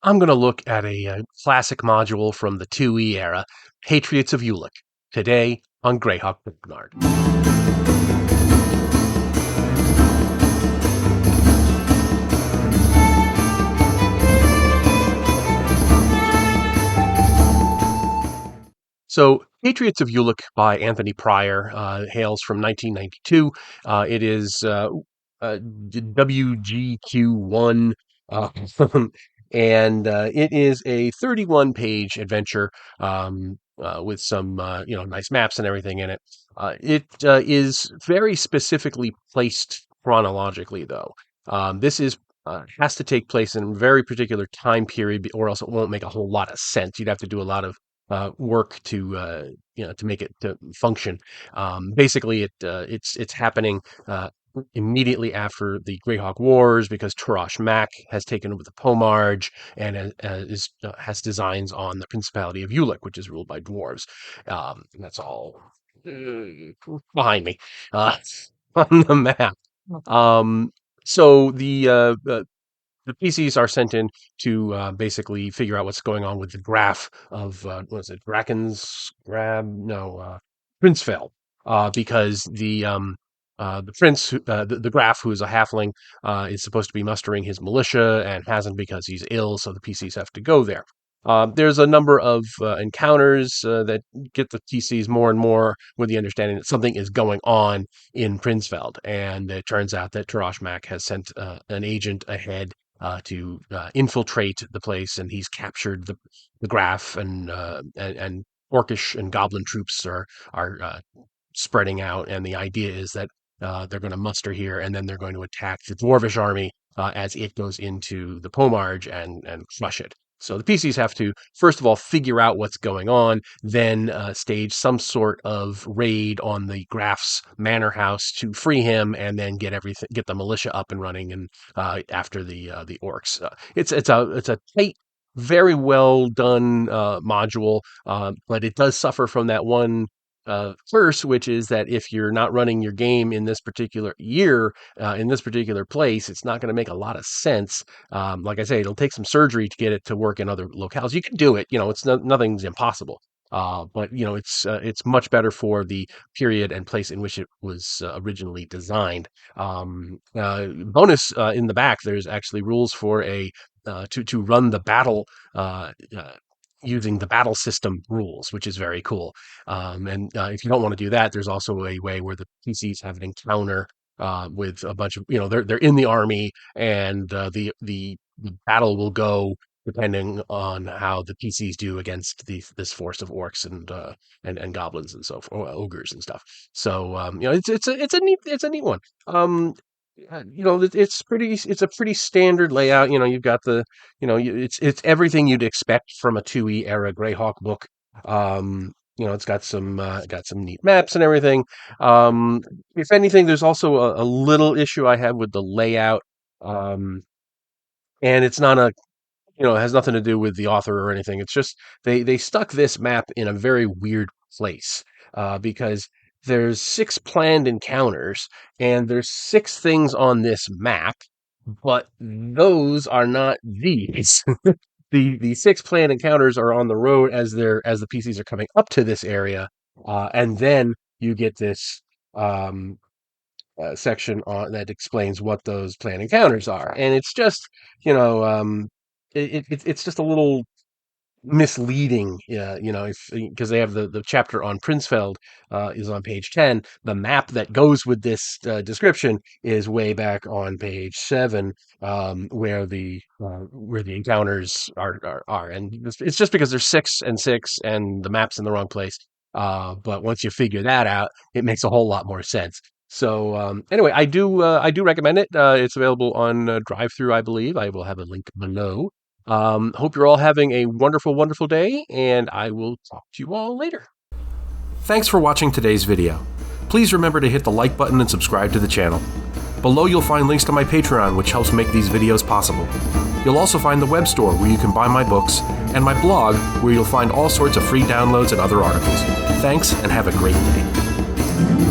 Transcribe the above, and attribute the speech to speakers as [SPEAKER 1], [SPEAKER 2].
[SPEAKER 1] I'm going to look at a classic module from the 2E era, Patriots of Ulek, today on Greyhawk Bernard. So, Patriots of Ulek by Anthony Pryor hails from 1992. It is WGQ1, uh, and it is a 31-page adventure with some nice maps and everything in it. It is very specifically placed chronologically, though. This is has to take place in a very particular time period, or else it won't make a whole lot of sense. You'd have to do a lot of work to to make it to function. Basically, it's happening immediately after the Greyhawk Wars because Turash Mac has taken over the Pomarge and has designs on the Principality of Ulek, which is ruled by dwarves. And that's all behind me on the map. Um, so the PCs are sent in to basically figure out what's going on with the graph of what is it, Bracken's Grab? No, Princefell, because the prince, the graph, who is a halfling, is supposed to be mustering his militia and hasn't because he's ill, so the PCs have to go there. There's a number of encounters that get the PCs more and more with the understanding that something is going on in Princefeld, and it turns out that Tarash Mac has sent an agent ahead to infiltrate the place, and he's captured the graph, and orcish and goblin troops are spreading out, and the idea is that they're going to muster here, and then they're going to attack the dwarvish army as it goes into the Pomarge and crush it. So the PCs have to, first of all, figure out what's going on, then stage some sort of raid on the Graf's manor house to free him, and then get the militia up and running, and after the orcs. It's a tight, very well done module, but it does suffer from that one curse, which is that if you're not running your game in this particular year, in this particular place, it's not going to make a lot of sense. Like I say, it'll take some surgery to get it to work in other locales. You can do it, it's nothing's impossible. But it's much better for the period and place in which it was originally designed. Bonus in the back, there's actually rules for to run the battle using the battle system rules, which is very cool. And if you don't want to do that, there's also a way where the PCs have an encounter with a bunch of, they're in the army, and the battle will go depending on how the PCs do against this force of orcs and goblins and so forth, ogres and stuff. So it's a neat one. It's a pretty standard layout. You've got it's everything you'd expect from a 2E era Greyhawk book. It's got some neat maps and everything. If anything, there's also a little issue I have with the layout. And it's not it has nothing to do with the author or anything. It's just they stuck this map in a very weird place because there's 6 planned encounters, and there's 6 things on this map, but those are not these. The 6 planned encounters are on the road as the PCs are coming up to this area, and then you get this section that explains what those planned encounters are, and it's just it's just a little misleading, if because they have the chapter on Princefeld is on page 10. The map that goes with this description is way back on page 7, where the encounters are, and it's just because there's 6 and 6, and the map's in the wrong place. But once you figure that out, it makes a whole lot more sense. So anyway, I do recommend it. It's available on Drive-Thru, I believe. I will have a link below. Hope you're all having a wonderful, wonderful day, and I will talk to you all later.
[SPEAKER 2] Thanks for watching today's video. Please remember to hit the like button and subscribe to the channel. Below you'll find links to my Patreon, which helps make these videos possible. You'll also find the web store where you can buy my books, and my blog where you'll find all sorts of free downloads and other articles. Thanks, and have a great day.